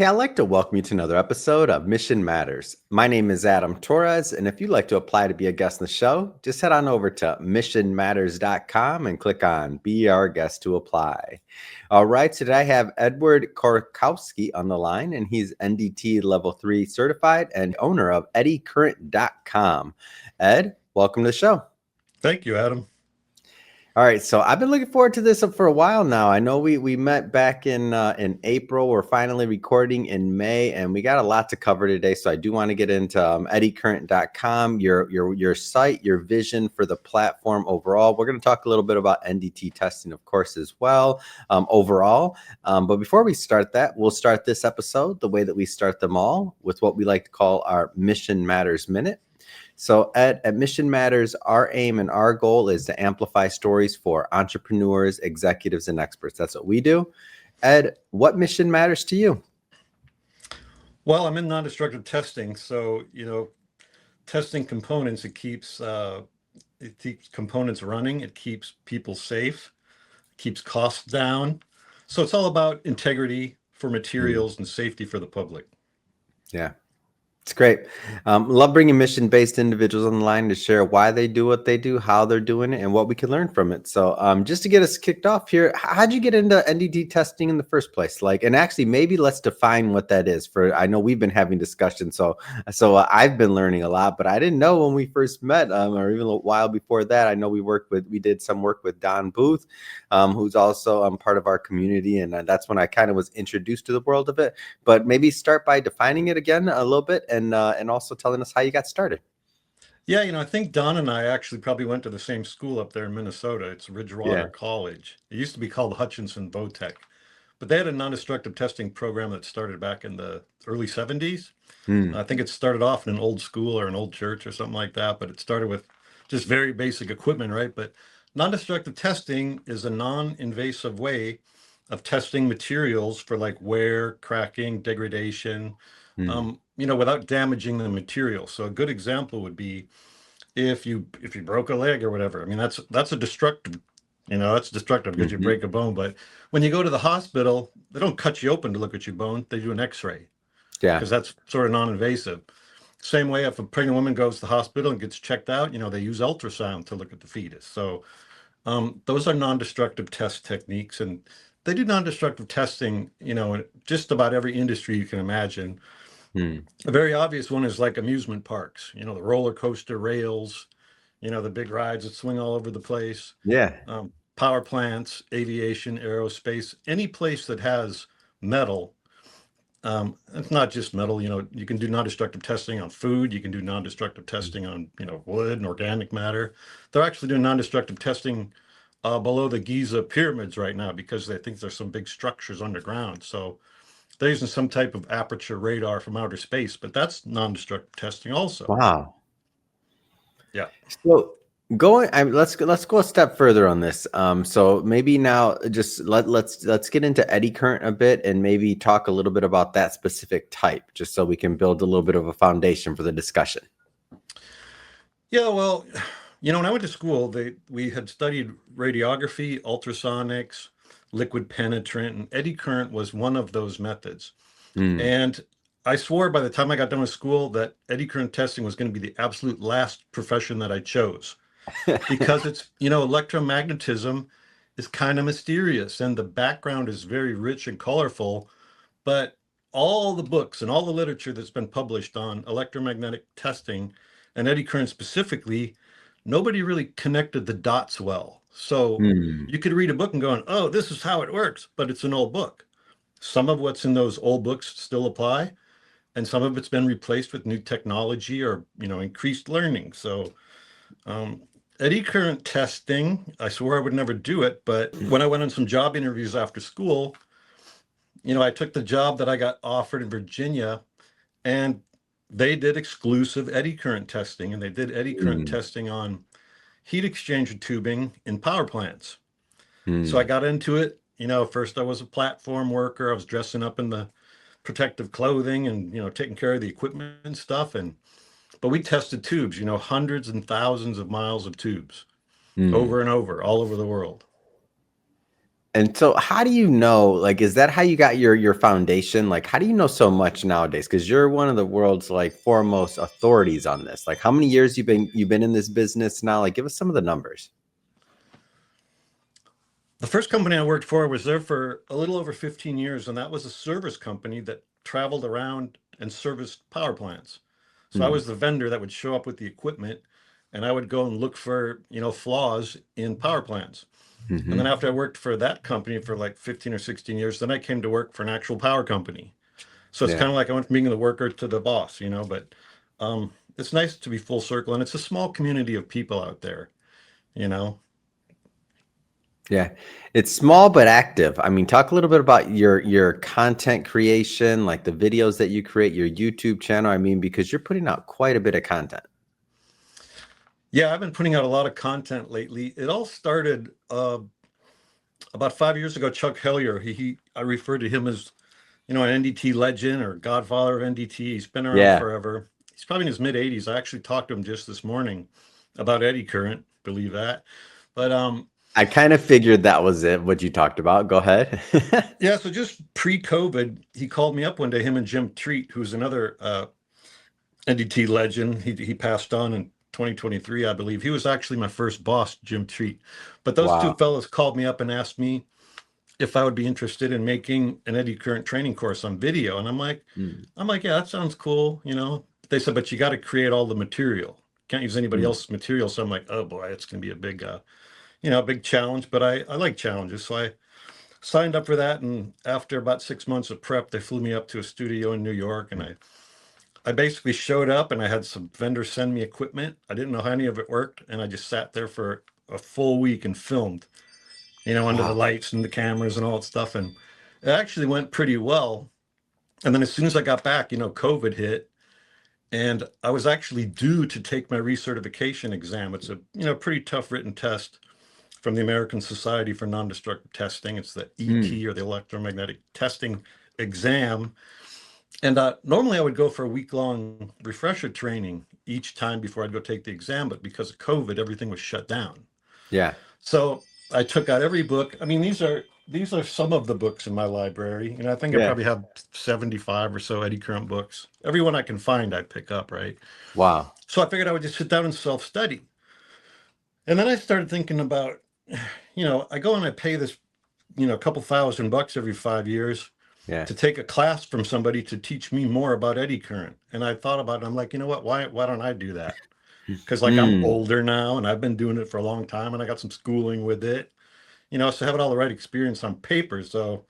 Hey, I'd like to welcome you to another episode of Mission Matters. My name is Adam Torres, and if you'd like to apply to be a guest on the show, just head on over to missionmatters.com and click on Be Our Guest to apply. All right, today I have Edward Korkowski on the line, and he's NDT Level 3 certified and owner of eddycurrent.com. Ed, welcome to the show. Thank you, Adam. All right, so I've been looking forward to this for a while now. I know we met back in April. We're finally recording in May, and we got a lot to cover today. So I do want to get into eddycurrent.com, your site, your vision for the platform overall. We're going to talk a little bit about NDT testing, of course, as well, overall. But before we start that, we'll start this episode the way that we start them all, with what we like to call our Mission Matters Minute. So at Mission Matters, our aim and our goal is to amplify stories for entrepreneurs, executives, and experts. That's what we do. Ed, what mission matters to you? Well, I'm in non-destructive testing, so testing components, it keeps components running, it keeps people safe, keeps costs down. So it's all about integrity for materials and safety for the public. Yeah. It's great. Love bringing mission-based individuals on the line to share why they do what they do, how they're doing it, and what we can learn from it. So just to get us kicked off here, how'd you get into NDT testing in the first place? And actually, maybe let's define what that is. I know we've been having discussions, so I've been learning a lot, but I didn't know when we first met, or even a while before that. I know we did some work with Don Booth, who's also part of our community, and that's when I kind of was introduced to the world of it. But maybe start by defining it again a little bit, and also telling us how you got started. Yeah, I think Don and I actually probably went to the same school up there in Minnesota. It's Ridgewater College. It used to be called Hutchinson Votech, but they had a non-destructive testing program that started back in the early 70s. I think it started off in an old school or an old church or something like that, but it started with just very basic equipment, right? But non-destructive testing is a non-invasive way of testing materials for like wear, cracking, degradation, without damaging the material. So a good example would be if you broke a leg or whatever. I mean, that's a destructive, that's destructive because you break a bone. But when you go to the hospital, they don't cut you open to look at your bone. They do an X-ray. Yeah. Because that's sort of non-invasive. Same way if a pregnant woman goes to the hospital and gets checked out, they use ultrasound to look at the fetus. So those are non-destructive test techniques, and they do non-destructive testing, in just about every industry you can imagine. A very obvious one is like amusement parks, the roller coaster rails, the big rides that swing all over the place. Yeah. Power plants, aviation, aerospace, any place that has metal. It's not just metal, you can do non-destructive testing on food. You can do non-destructive testing on, wood and organic matter. They're actually doing non-destructive testing below the Giza pyramids right now because they think there's some big structures underground. So they're using some type of aperture radar from outer space, but that's non-destructive testing also. Wow. Yeah. So let's go a step further on this. So maybe now just let's get into eddy current a bit and maybe talk a little bit about that specific type, just so we can build a little bit of a foundation for the discussion. Yeah, well, when I went to school, we had studied radiography, ultrasonics, liquid penetrant, and eddy current was one of those methods. And I swore by the time I got done with school that eddy current testing was going to be the absolute last profession that I chose because it's, electromagnetism is kind of mysterious and the background is very rich and colorful, but all the books and all the literature that's been published on electromagnetic testing and eddy current specifically, nobody really connected the dots well. So you could read a book and going, oh, this is how it works, but it's an old book. Some of what's in those old books still apply, and some of it's been replaced with new technology or, increased learning. So eddy current testing, I swore I would never do it, but when I went on some job interviews after school, I took the job that I got offered in Virginia, and they did exclusive eddy current testing, and they did eddy current testing on heat exchanger tubing in power plants. So I got into it. First I was a platform worker. I was dressing up in the protective clothing and, taking care of the equipment and stuff. But we tested tubes, hundreds and thousands of miles of tubes over and over, all over the world. And so how do you know, like, is that how you got your foundation? Like, how do you know so much nowadays? Because you're one of the world's like foremost authorities on this. Like, how many years you've been in this business now? Like, give us some of the numbers. The first company I worked for was there for a little over 15 years, and that was a service company that traveled around and serviced power plants. So I Hmm. was the vendor that would show up with the equipment, and I would go and look for, flaws in power plants. And then Hmm. after I worked for that company for like 15 or 16 years, then I came to work for an actual power company. So it's Yeah. kind of like I went from being the worker to the boss, but it's nice to be full circle, and it's a small community of people out there, you know. Yeah. It's small but active. I mean, talk a little bit about your content creation, like the videos that you create, your YouTube channel. I mean, because you're putting out quite a bit of content. Yeah, I've been putting out a lot of content lately. It all started about 5 years ago. Chuck Hellier, I refer to him as, an NDT legend or godfather of NDT. He's been around Yeah. forever. He's probably in his mid 80s. I actually talked to him just this morning about eddy current, believe that. But I kind of figured that was it, what you talked about. Go ahead. yeah, so just pre-COVID, he called me up one day, him and Jim Treat, who's another NDT legend. He passed on in 2023, I believe. He was actually my first boss, Jim Treat. But those two Wow. fellows called me up and asked me if I would be interested in making an eddy current training course on video. And Mm, I'm like, yeah, that sounds cool. They said, but you got to create all the material. Can't use anybody mm. else's material. So I'm like, oh boy, it's going to be a big challenge. But I like challenges, so I signed up for that. And after about 6 months of prep, they flew me up to a studio in New York, and I basically showed up and I had some vendors send me equipment. I didn't know how any of it worked, and I just sat there for a full week and filmed, under the Wow. lights and the cameras and all that stuff. And it actually went pretty well. And then as soon as I got back, COVID hit, and I was actually due to take my recertification exam. It's a pretty tough written test from the American Society for Non-Destructive Testing. It's the Mm, ET, or the electromagnetic testing exam. And normally I would go for a week-long refresher training each time before I'd go take the exam, but because of COVID, everything was shut down. yeah. So I took out every book. I mean, these are some of the books in my library. I think I Yeah. probably have 75 or so Eddie Current books. Everyone I can find, I pick up, right? Wow. So I figured I would just sit down and self-study. And then I started thinking about, I go and I pay this, a couple $1,000 every 5 years Yeah. to take a class from somebody to teach me more about eddy current. And I thought about it. I'm like, you know what? Why don't I do that? Because like I'm Mm, older now and I've been doing it for a long time and I got some schooling with it, so having all the right experience on paper. So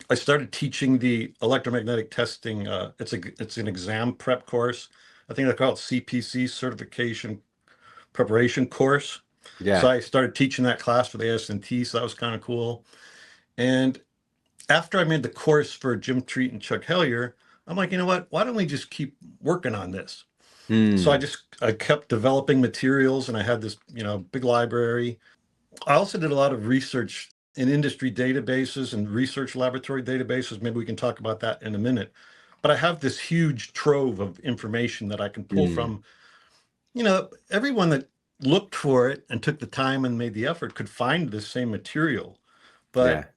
I started teaching the electromagnetic testing. It's an exam prep course. I think they call it CPC, certification preparation course. So yeah. I started teaching that class for the S&T. So that was kind of cool. And after I made the course for Jim Treat and Chuck Hellier, I'm like, you know what? Why don't we just keep working on this? So Mm, I kept developing materials, and I had this, big library. I also did a lot of research in industry databases and research laboratory databases. Maybe we can talk about that in a minute. But I have this huge trove of information that I can pull mm, from. Everyone that looked for it and took the time and made the effort could find the same material. yeah. But,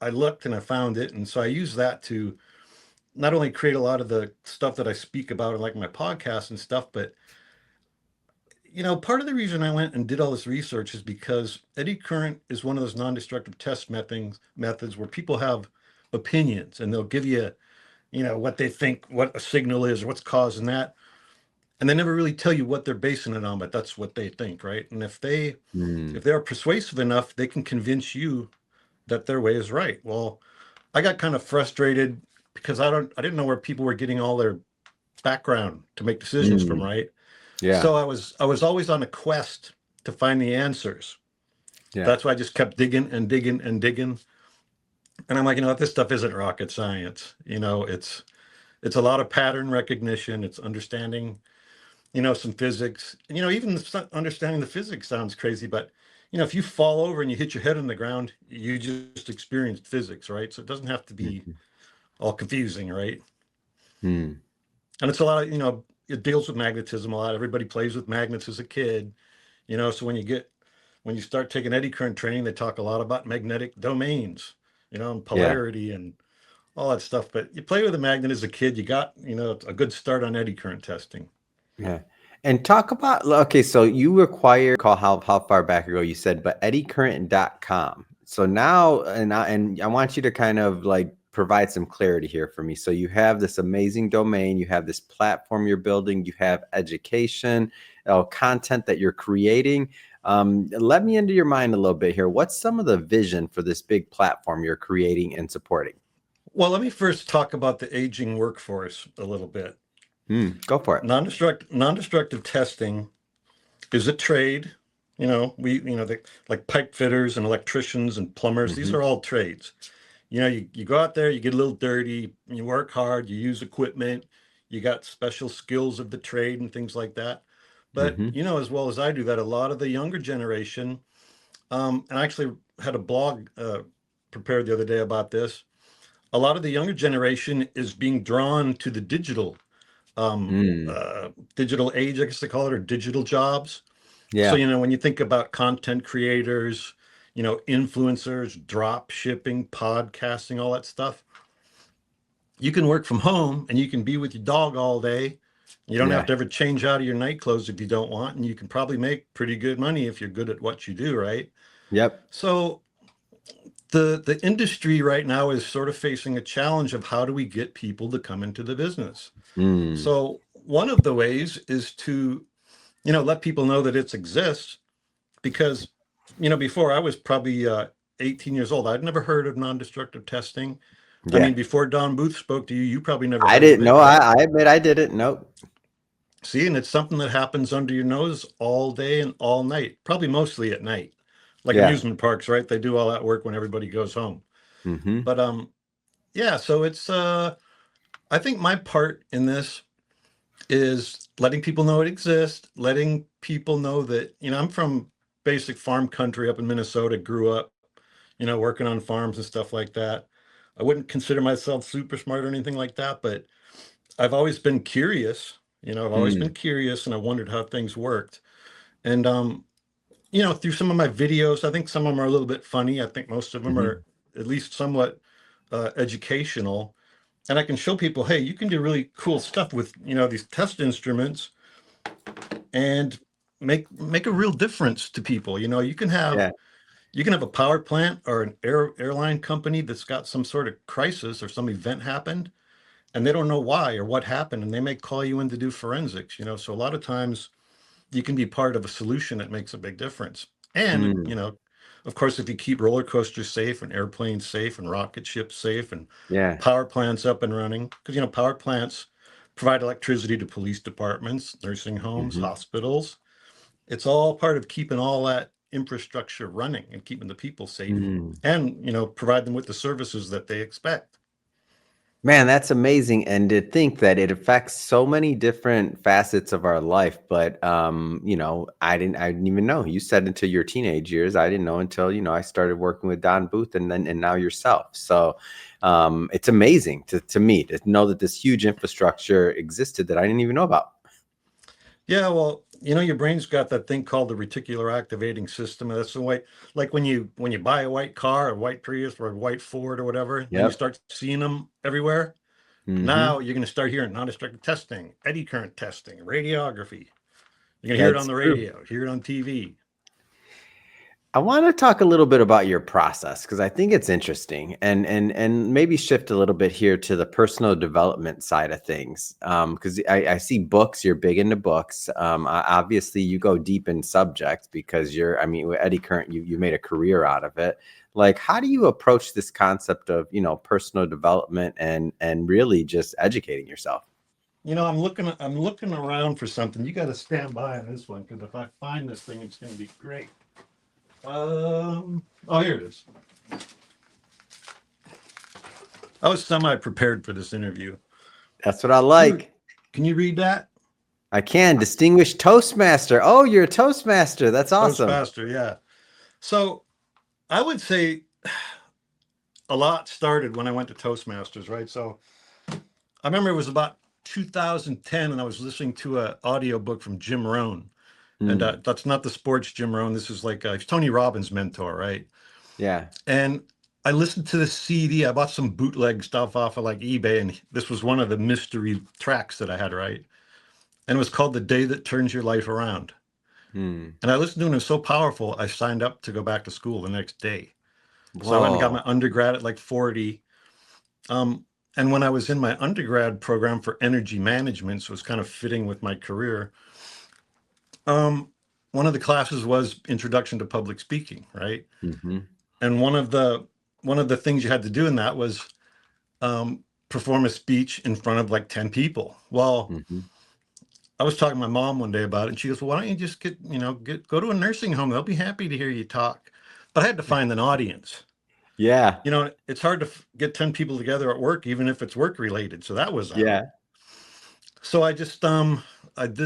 I looked and I found it. And so I use that to not only create a lot of the stuff that I speak about in like my podcast and stuff, but part of the reason I went and did all this research is because eddy current is one of those non-destructive test methods where people have opinions, and they'll give you, what they think, what a signal is, or what's causing that. And they never really tell you what they're basing it on, but that's what they think, right? And if Mm, they're persuasive enough, they can convince you that their way is right. Well, I got kind of frustrated because I didn't know where people were getting all their background to make decisions from, mm, right? yeah. So I was always on a quest to find the answers. Yeah. That's why I just kept digging and digging and digging. And I'm like, what, this stuff isn't rocket science. It's a lot of pattern recognition. It's understanding, some physics. And even understanding the physics sounds crazy, but if you fall over and you hit your head on the ground, you just experienced physics, right? So it doesn't have to be Mhm. all confusing, right? Mm, And it's a lot of, it deals with magnetism a lot. Everybody plays with magnets as a kid, so when you get when you start taking eddy current training, they talk a lot about magnetic domains, and Yeah. polarity and all that stuff. But you play with a magnet as a kid, you got, a good start on eddy current testing. Yeah. And talk about, okay, so you require, call how far back ago you said, but eddycurrent.com. So now, and I want you to kind of like provide some clarity here for me. So you have this amazing domain, you have this platform you're building, you have education, content that you're creating. Let me into your mind a little bit here. What's some of the vision for this big platform you're creating and supporting? Well, let me first talk about the aging workforce a little bit. Go for it. Non-destructive testing is a trade. Like pipe fitters and electricians and plumbers, these Hmm. are all trades. You go out there, you get a little dirty, you work hard, you use equipment, you got special skills of the trade and things like that. But, Hmm. as well as I do that, a lot of the younger generation, and I actually had a blog prepared the other day about this. A lot of the younger generation is being drawn to the um, Mm. digital age, I guess they call it, or digital jobs. So, Yeah. when you think about content creators, influencers, drop shipping, podcasting, all that stuff, you can work from home and you can be with your dog all day. You don't have Yeah. to ever change out of your night clothes if you don't want, and you can probably make pretty good money if you're good at what you do, right? Yep. So the industry right now is sort of facing a challenge of how do we get people to come into the business. Mm. So one of the ways is to, let people know that it exists, because, before I was probably 18 years old, I'd never heard of non-destructive testing. I Yeah. mean, before Don Booth spoke to you, you probably never I heard of didn't it, know. right? I admit I didn't. Nope. See, and it's something that happens under your nose all day and all night, probably mostly at night. Like Yeah. amusement parks, right? They do all that work when everybody goes home. Hmm. But yeah, so it's I think my part in this is letting people know it exists, letting people know that, I'm from basic farm country up in Minnesota, grew up, working on farms and stuff like that. I wouldn't consider myself super smart or anything like that, but I've always been curious. I've always been Mm. curious, and I wondered how things worked. And through some of my videos, I think some of them are a little bit funny. I think most of them Hmm. are at least somewhat educational. And I can show people, hey, you can do really cool stuff with, these test instruments and make a real difference to people. Yeah. You can have a power plant or an airline company that's got some sort of crisis or some event happened, and they don't know why or what happened, and they may call you in to do forensics. So a lot of times you can be part of a solution that makes a big difference. And, Mm. of course, if you keep roller coasters safe and airplanes safe and rocket ships safe and Yeah. power plants up and running, because, power plants provide electricity to police departments, nursing homes, Hmm. hospitals. It's all part of keeping all that infrastructure running and keeping the people safe Mm. and, provide them with the services that they expect. Man, that's amazing. And to think that it affects so many different facets of our life. But I didn't even know. You said until your teenage years. I didn't know until, I started working with Don Booth and now yourself. So it's amazing to me to know that this huge infrastructure existed that I didn't even know about. Yeah, well, your brain's got that thing called the reticular activating system. And that's the way, like when you buy a white car, a white Prius or a white Ford or whatever, and you Yep. start seeing them everywhere. Hmm. Now you're going to start hearing non-destructive testing, eddy current testing, radiography. You're going to hear it on That's the true. radio, hear it on TV. I want to talk a little bit about your process because I think it's interesting and maybe shift a little bit here to the personal development side of things. Because I see books, you're big into books. Obviously you go deep in subjects because I mean, with Eddie Current, you made a career out of it. Like, how do you approach this concept of, personal development and really just educating yourself? I'm looking around for something. You got to stand by on this one, because if I find this thing, it's going to be great. Oh, here it is. I was semi-prepared for this interview. That's what I Can you like. can you read that? I can. Distinguished Toastmaster. Oh, you're a Toastmaster. That's awesome. Toastmaster, yeah. So I would say a lot started when I went to Toastmasters, right? So I remember it was about 2010, and I was listening to an audiobook from Jim Rohn. And Mm. that's not the sports Jim Rohn. This is like he's Tony Robbins' mentor, right? Yeah. And I listened to the CD. I bought some bootleg stuff off of like eBay, and this was one of the mystery tracks that I had, right? And it was called "The Day That Turns Your Life Around." Mm. And I listened to it, and it was so powerful. I signed up to go back to school the next day. So I went and got my Whoa. undergrad at like 40. Um, and when I was in my undergrad program for energy management, so it was kind of fitting with my career. Um, one of the classes was Introduction to Public Speaking, right? Hmm. And one of the things you had to do in that was perform a speech in front of like 10 people. Well, Hmm. I was talking to my mom one day about it, and she goes, "Well, why don't you just go to a nursing home? They'll be happy to hear you talk." But I had to find an audience. Yeah. It's hard to get 10 people together at work, even if it's work related. So that was out. Yeah. So I did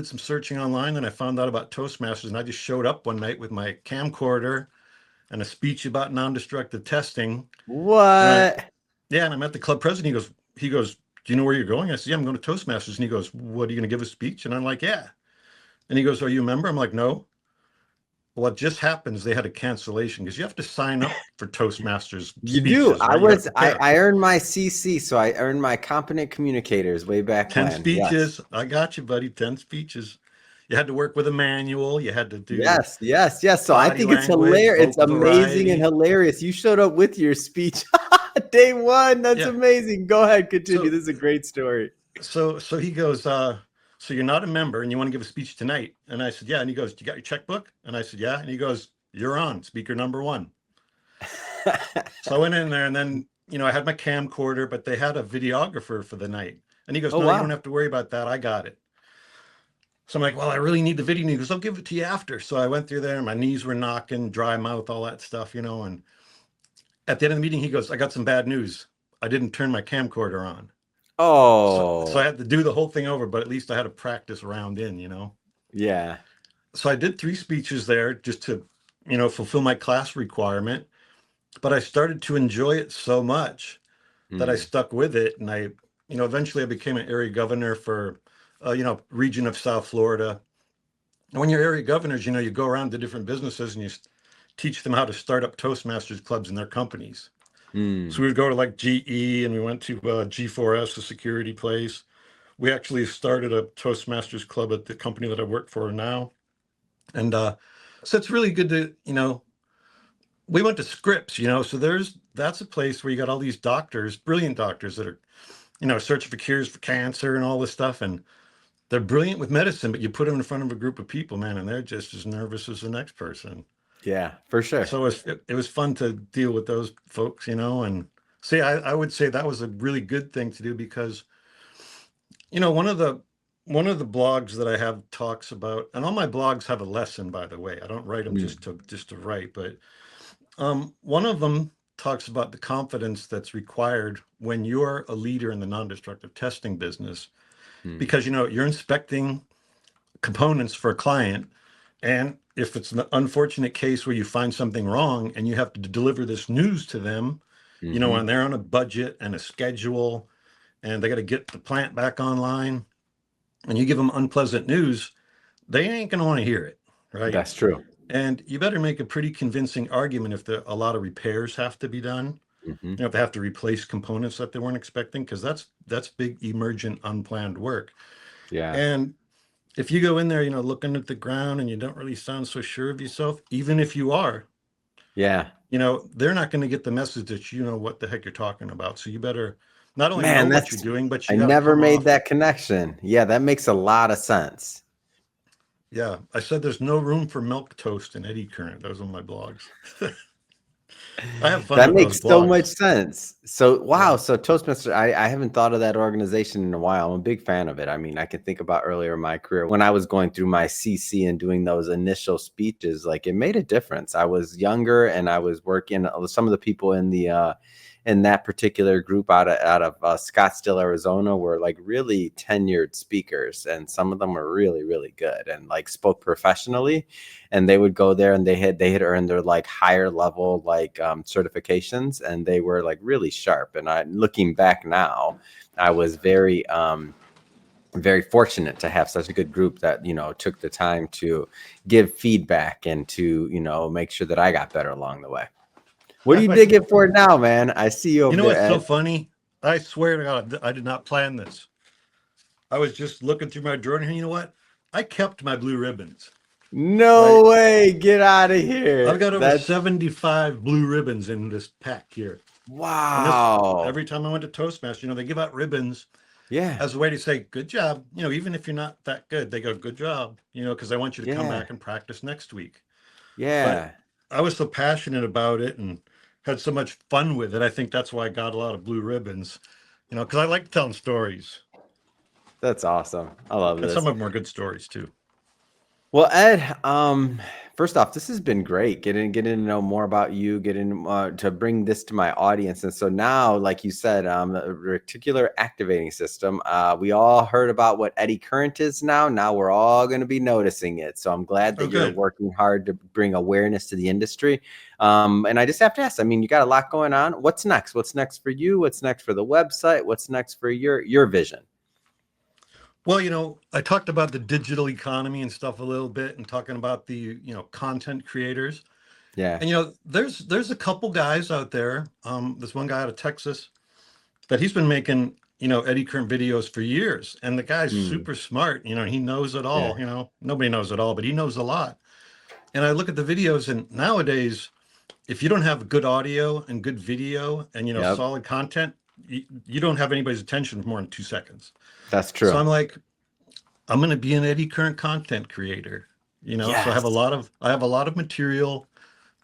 some searching online, and I found out about Toastmasters, and I just showed up one night with my camcorder and a speech about non-destructive testing. And I What? Yeah, and I met the club president. He goes, "Do you know where you're going?" I said, "Yeah, I'm going to Toastmasters." And he goes, "What, are you going to give a speech?" And I'm like, "Yeah." And he goes, "Are you a member?" I'm like, "No." Well, it just happens they had a cancellation because you have to sign up for Toastmasters You do. speeches, right? You got to prepare I earned my CC, so I earned my competent communicators way back 10 when. Yes. speeches. I got you, buddy. 10 speeches. You had to work with a manual. You had to do Yes, yes, yes. So I body think it's language, hilarious. It's vocal amazing and variety. hilarious. You showed up with your speech day one. That's Yeah. amazing. Go ahead, continue. So This is a great story. so he goes, "So you're not a member and you want to give a speech tonight?" And I said, "Yeah." And he goes, "You got your checkbook?" And I said, "Yeah." And he goes, "You're on, speaker number one." So I went in there, and then, I had my camcorder, but they had a videographer for the night. And he goes, Oh, "No, you don't wow. have to worry about that. I got it." So I'm like, "Well, I really need the video." And he goes, "I'll give it to you after." So I went through there, and my knees were knocking, dry mouth, all that stuff. And at the end of the meeting, he goes, "I got some bad news. I didn't turn my camcorder on." So I Oh, had to do the whole thing over, but at least I had to practice round in. yeah. So I did 3 speeches there just to, fulfill my class requirement. But I started to enjoy it so much that I Mm, stuck with it. And eventually I became an area governor for, region of South Florida. And when you're area governors, you go around to different businesses and you teach them how to start up Toastmasters clubs in their companies. So mm, we would go to like GE, and we went to G4S, a security place. We actually started a Toastmasters club at the company that I work for now. And so it's really good to, we went to Scripps, so that's a place where you got all these doctors, brilliant doctors that are, searching for cures for cancer and all this stuff. And they're brilliant with medicine, but you put them in front of a group of people, man, and they're just as nervous as the next person. yeah, for sure. So it was fun to deal with those folks. And see, I would say that was a really good thing to do because, one of the blogs that I have talks about, and all my blogs have a lesson, by the way. I don't write them Mm, just to write, but one of them talks about the confidence that's required when you're a leader in the non-destructive testing business, mm, because you're inspecting components for a client, and if it's an unfortunate case where you find something wrong and you have to deliver this news to them, hmm. and they're on a budget and a schedule, and they got to get the plant back online, and you give them unpleasant news, they ain't going to want to hear it, right? That's true. And you better make a pretty convincing argument if a lot of repairs have to be done. Hmm. If they have to replace components that they weren't expecting, because that's big, emergent, unplanned work. Yeah, And if you go in there, looking at the ground, and you don't really sound so sure of yourself, even if you are, yeah. they're not going to get the message that you know what the heck you're talking about. So you better not only know Man, what you're that's doing, but I you got to never come made off. that connection. Yeah, that makes a lot of sense. Yeah, I said there's no room for milk toast in eddy current. Those are my blogs. I have fun That with those makes so much blogs. sense. So, wow. Yeah. So, Toastmaster, I haven't thought of that organization in a while. I'm a big fan of it. I mean, I can think about earlier in my career when I was going through my CC and doing those initial speeches, like it made a difference. I was younger and I was working. Some of the people in that particular group out of Scottsdale, Arizona, were like really tenured speakers, and some of them were really, really good and like spoke professionally. And they would go there, and they had earned their like higher level like certifications, and they were like really sharp. And I, looking back now, I was very very fortunate to have such a good group that, took the time to give feedback and to, make sure that I got better along the way. What are you digging for now, man? I see you over You know there, what's so Ed. funny? I swear to God, I did not plan this. I was just looking through my drawer, and you know what? I kept my blue ribbons, No right? way. Get out of I've here. got over That's 75 blue ribbons in this pack here. And this, wow. every time I went to Toastmasters, they give out ribbons Yeah. as a way to say, good job. Even if you're not that good, they go, good job, because I want you to come Yeah. back and practice next week. But Yeah. I was so passionate about it and had so much fun with it. I think that's why I got a lot of blue ribbons, because I like telling stories. That's awesome. I love And some this. of them are good stories too. Well, Ed, first off, this has been great getting to know more about you, getting to bring this to my audience. And so now, like you said, the reticular activating system, we all heard about what eddy current is now. Now we're all going to be noticing it. So I'm glad Oh, that you're good. working hard to bring awareness to the industry. And I just have to ask, I mean, you got a lot going on. What's next? What's next for you? What's next for the website? What's next for your vision? Well, I talked about the digital economy and stuff a little bit and talking about the, content creators. Yeah. And there's a couple guys out there. There's one guy out of Texas that he's been making, eddy current videos for years. And the guy's Hmm. super smart, he knows it Yeah. all, nobody knows it all, but he knows a lot. And I look at the videos, and nowadays, if you don't have good audio and good video and, Yep. solid content, you don't have anybody's attention for more than 2 seconds. That's So true. I'm like, I'm going to be an eddy current content creator, so Yes. I have a lot of material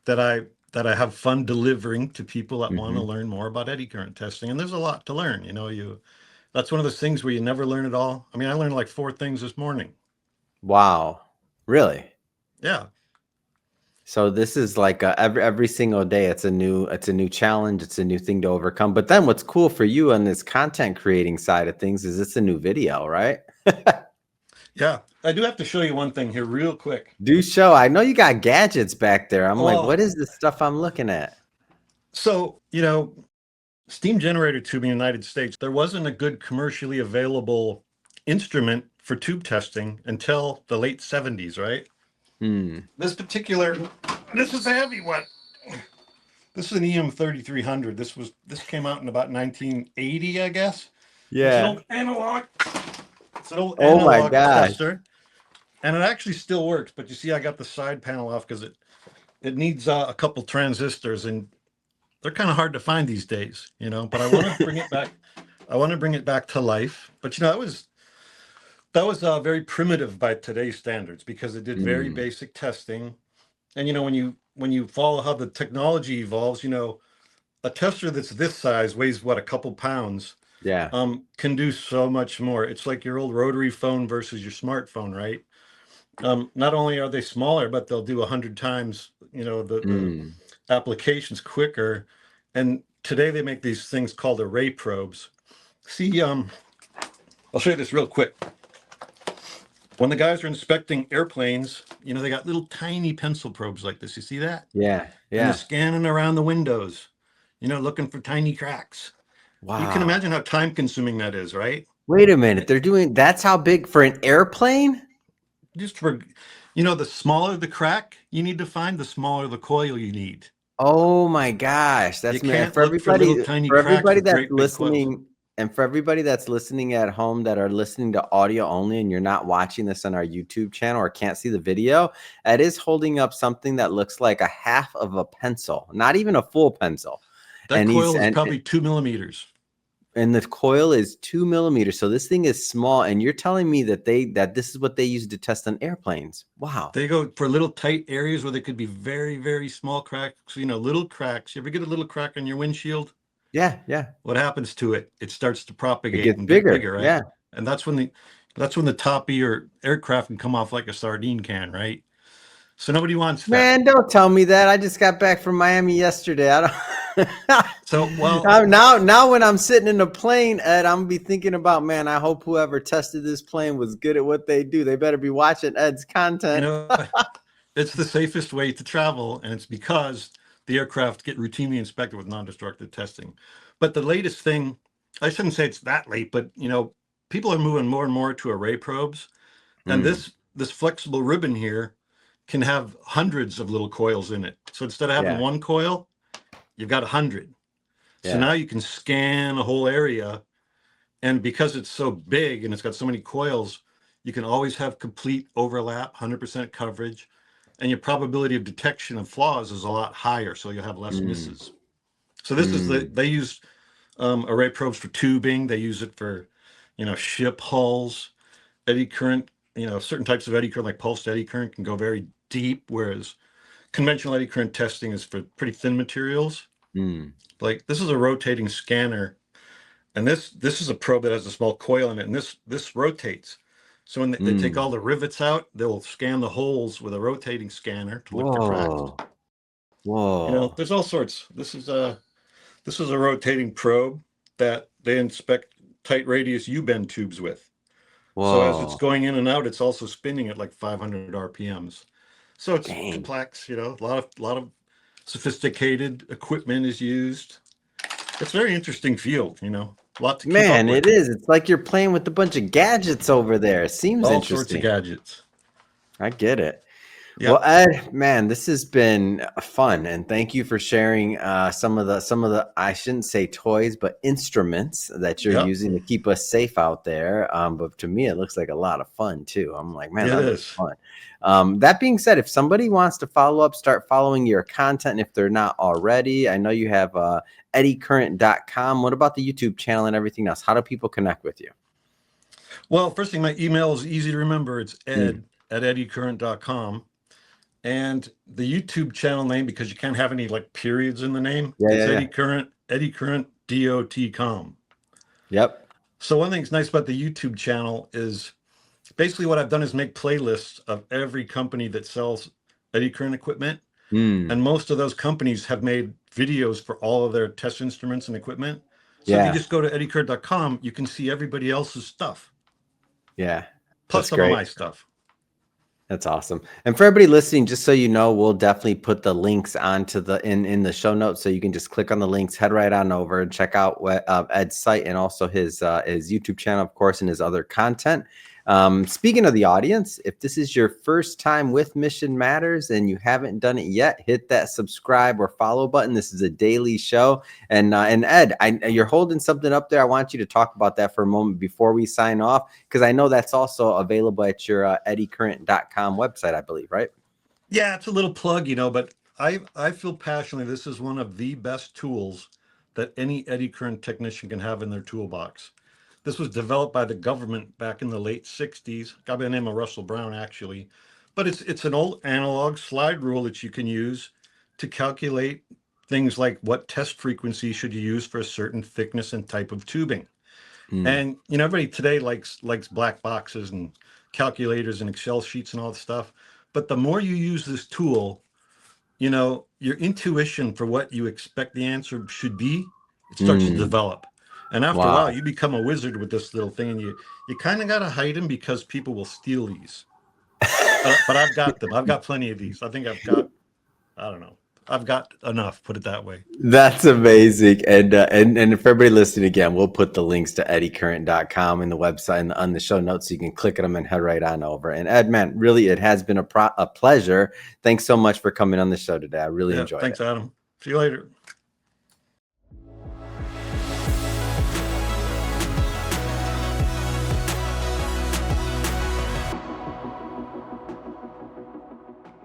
that I have fun delivering to people that want to Hmm. learn more about eddy current testing. And there's a lot to learn. That's one of those things where you never learn it all. I mean, I learned like 4 things this morning. Wow. Really? Yeah. So this is like every single day it's a new challenge, it's a new thing to overcome. But then what's cool for you on this content creating side of things is it's a new video, right? Yeah. I do have to show you one thing here real quick. Do show. I know you got gadgets back there. I'm like, Well, what is this stuff I'm looking at? so, steam generator tube in the United States, there wasn't a good commercially available instrument for tube testing until the late 70s, right? Hmm. This is a heavy one. This is an EM 3300. This came out in about 1980, I guess. It's an Yeah. old analog. It's an old Oh my analog gosh. tester, and it actually still works. But you see, I got the side panel off because it needs a couple transistors, and they're kind of hard to find these days, But I want to bring it back. I want to bring it back to life. But that was very primitive by today's standards because it did very Hmm. basic testing. And when you follow how the technology evolves, a tester that's this size weighs what, a couple pounds, Yeah. can do so much more. It's like your old rotary phone versus your smartphone, right? Not only are they smaller, but they'll do 100 times, the Hmm. applications quicker. And today they make these things called array probes. See, I'll show you this real quick. When the guys are inspecting airplanes, they got little tiny pencil probes like this. You see that? Yeah. And they're Yeah. scanning around the windows, looking for tiny cracks. You can Wow. imagine how time consuming that is, right? Wait a minute. That's how big for an airplane? Just for, the smaller the crack you need to find, the smaller the coil you need. Oh my gosh, You that's man can't look for little tiny cracks with that's great big coils. listening and for everybody that's listening at home that are listening to audio only and you're not watching this on our YouTube channel or can't see the video, Ed is holding up something that looks like a half of a pencil, not even a full pencil. That And he's coil is probably 2 millimeters. and the coil is 2 millimeters. So this thing is small. And you're telling me that this is what they use to test on airplanes. Wow. They go for little tight areas where they could be very, very small cracks, little cracks. You ever get a little crack on your windshield? Yeah, yeah. What happens to it? It starts to It propagate gets and get bigger. bigger, right? Yeah. And that's when the top of your aircraft can come off like a sardine can, right? So nobody wants that. Man, don't tell me that. I just got back from Miami yesterday. I don't. So, well, Now when I'm sitting in a plane, Ed, I'm gonna be thinking about, man, I hope whoever tested this plane was good at what they do. They better be watching Ed's content. it's the safest way to travel, and it's because the aircraft get routinely inspected with non-destructive testing. But the latest thing, I shouldn't say it's that late, but people are moving more and more to array probes, and Mm, this flexible ribbon here can have hundreds of little coils in it. So instead of having yeah. one coil, you've got 100. So Yeah. now you can scan a whole area, and because it's so big and it's got so many coils, you can always have complete overlap, 100% coverage, and your probability of detection of flaws is a lot higher, so you'll have less Mm, misses. So this is mm, they use array probes for tubing. They use it for, ship hulls, eddy current. Certain types of eddy current, like pulsed eddy current, can go very deep, whereas conventional eddy current testing is for pretty thin materials. mm. Like this is a rotating scanner, and this is a probe that has a small coil in it, and this rotates. So when they take Mm. all the rivets out, they'll scan the holes with a rotating scanner to look for cracks. Whoa. Whoa. There's all sorts. This is a rotating probe that they inspect tight radius U-bend tubes with. So as it's Whoa. going in and out, it's also spinning at like 500 RPMs. So it's Dang. complex, a lot of sophisticated equipment is used. It's a very interesting field, a lot to keep up Man, with. it is. It's like you're playing with a bunch of gadgets over there. It seems All sorts of interesting. gadgets. I get it. Yeah. Well, Ed, man, this has been fun, and thank you for sharing some of the I shouldn't say toys, but instruments that you're Yep. using to keep us safe out there. But to me, it looks like a lot of fun too. I'm like, man, It that looks is. fun. That being said, if somebody wants to follow up, start following your content, if they're not already, I know you have eddycurrent.com. What about the YouTube channel and everything else? How do people connect with you? Well, first thing, my email is easy to remember. It's Mm. ed@eddycurrent.com. And the YouTube channel name, because you can't have any like periods in the name, Yeah, it's yeah, Eddy yeah. Current, Eddy Current DOT.com. Yep. So one thing that's nice about the YouTube channel is basically what I've done is make playlists of every company that sells eddy current equipment. Mm. And most of those companies have made videos for all of their test instruments and equipment. So if you Yeah. just go to eddycurrent.com, you can see everybody else's stuff, Yeah. plus That's some of great. my stuff. That's awesome. And for everybody listening, just so you know, we'll definitely put the links onto the in the show notes, so you can just click on the links, head right on over, and check out what Ed's site and also his YouTube channel, of course, and his other content. Speaking of the audience, if this is your first time with Mission Matters and you haven't done it yet, hit that subscribe or follow button. This is a daily show. And Ed, you're holding something up there. I want you to talk about that for a moment before we sign off, because I know that's also available at your eddycurrent.com website, I believe, right? Yeah, it's a little plug, but I feel passionately this is one of the best tools that any eddy current technician can have in their toolbox. This was developed by the government back in the late 60s. Guy by the name of Russell Brown, actually. But it's an old analog slide rule that you can use to calculate things like what test frequency should you use for a certain thickness and type of tubing. Mm, And everybody today likes black boxes and calculators and Excel sheets and all that stuff. But the more you use this tool, your intuition for what you expect the answer should be, it starts to mm, develop. And after a while, wow. you become a wizard with this little thing, and you kind of got to hide them because people will steal these. But I've got them. I've got plenty of these. I think I don't know. I've got enough, put it that way. That's amazing. And for everybody listening again, we'll put the links to eddycurrent.com and the website and on the show notes, so you can click on them and head right on over. And Ed, man, really, it has been a pleasure. Thanks so much for coming on the show today. I really Yeah. enjoyed it. Thanks, Adam. See you later.